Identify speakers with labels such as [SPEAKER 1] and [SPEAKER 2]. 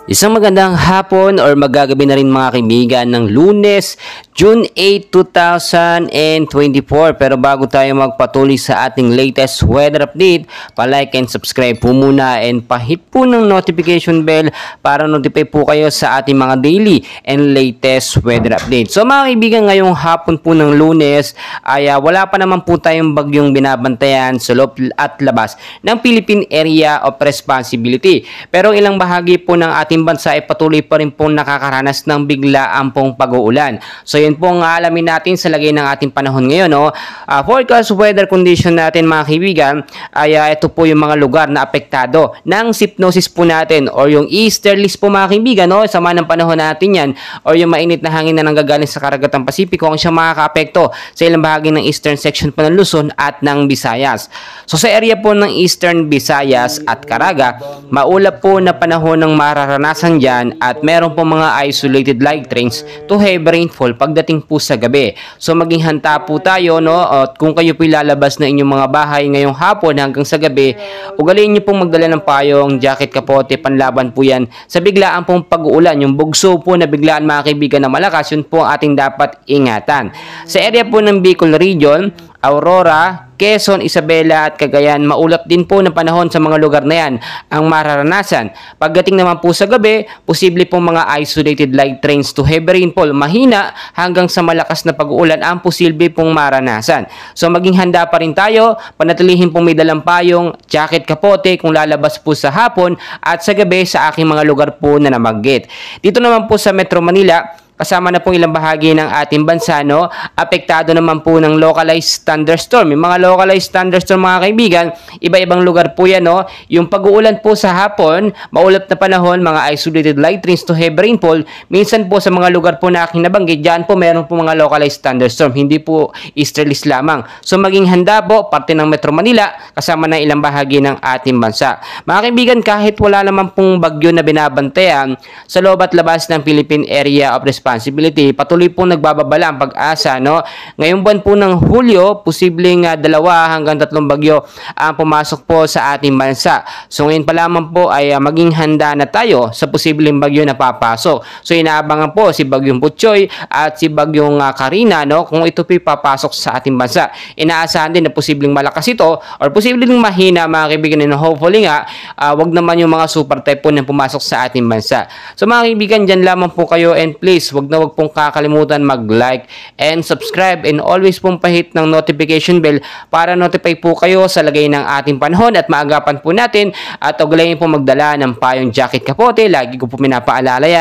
[SPEAKER 1] Isang magandang hapon or magagabi na rin mga kaibigan ng Lunes, June 8, 2024. Pero bago tayo magpatuloy sa ating latest weather update, pa-like and subscribe po muna and pa-hit po ng notification bell para notify po kayo sa ating mga daily and latest weather update. So mga kaibigan, ngayong hapon po ng Lunes ay wala pa naman po tayong bagyong binabantayan sa loob at labas ng Philippine Area of Responsibility. Pero ilang bahagi po ng ating bansa ay patuloy pa rin pong nakakaranas ng biglaan pong pag-uulan. So yun pong alamin natin sa lagay ng ating panahon ngayon. Forecast weather condition natin mga kaibigan ay ito po yung mga lugar na apektado ng sypnosis po natin or yung easterlies po mga kaibigan. Sama ng panahon natin yan or yung mainit na hangin na nanggagaling sa Karagatang Pasipiko ang siyang makaka-apekto sa ilang bahagi ng eastern section po ng Luzon at ng Visayas. So sa area po ng eastern Visayas at Caraga, maulap po na panahon ng mararanasan dyan at meron po mga isolated light rains to heavy rainfall pagdating po sa gabi. So maging handa po tayo, at kung kayo po lalabas na inyong mga bahay ngayong hapon hanggang sa gabi, ugaliin nyo pong magdala ng payong, jacket, kapote, panlaban po yan sa biglaan pong pag-uulan. Yung bugso po na biglaan mga kaibigan na malakas, yun po ang ating dapat ingatan. Sa area po ng Bicol Region, Aurora, Quezon, Isabela at Cagayan, maulap din po ng panahon sa mga lugar na yan ang mararanasan. Pagdating naman po sa gabi, posible pong mga isolated light rains to heavy rainfall, mahina hanggang sa malakas na pag-uulan ang posible pong maranasan. So maging handa pa rin tayo, panatilihin pong may dalang payong, jacket, kapote kung lalabas po sa hapon at sa gabi sa aking mga lugar po na nabanggit. Dito naman po sa Metro Manila, kasama na pong ilang bahagi ng ating bansa, apektado naman po ng localized thunderstorm. Yung mga localized thunderstorm mga kaibigan, iba-ibang lugar po yan. Yung pag-uulan po sa hapon, maulap na panahon, mga isolated light rains to heavy rainfall. Minsan po sa mga lugar po na aking nabanggit, dyan po meron po mga localized thunderstorm. Hindi po easterlies lamang. So maging handa po, parte ng Metro Manila, kasama na ilang bahagi ng ating bansa. Mga kaibigan, kahit wala naman pong bagyo na binabantayan sa loob at labas ng Philippine Area of Responsibility, patuloy pong nagbababala ang pag-asa. Ngayong buwan po ng Hulyo, posibleng 2 hanggang 3 bagyo ang pumasok po sa ating bansa. So ngayon pa lamang po ay maging handa na tayo sa posibleng bagyo na papasok. So inaabangan po si Bagyong Butchoy at si Bagyong Karina, kung ito po papasok sa ating bansa. Inaasahan din na posibleng malakas ito or posibleng mahina mga kaibigan, and hopefully wag naman yung mga super typhoon na pumasok sa ating bansa. So mga kaibigan, dyan lamang po kayo, and please wag pong kakalimutan mag-like and subscribe and always pong pahit ng notification bell para notify po kayo sa lagay ng ating panahon at maagapan po natin, at ugalayin po magdala ng payong, jacket, kapote. Lagi ko po pinapaalala yan.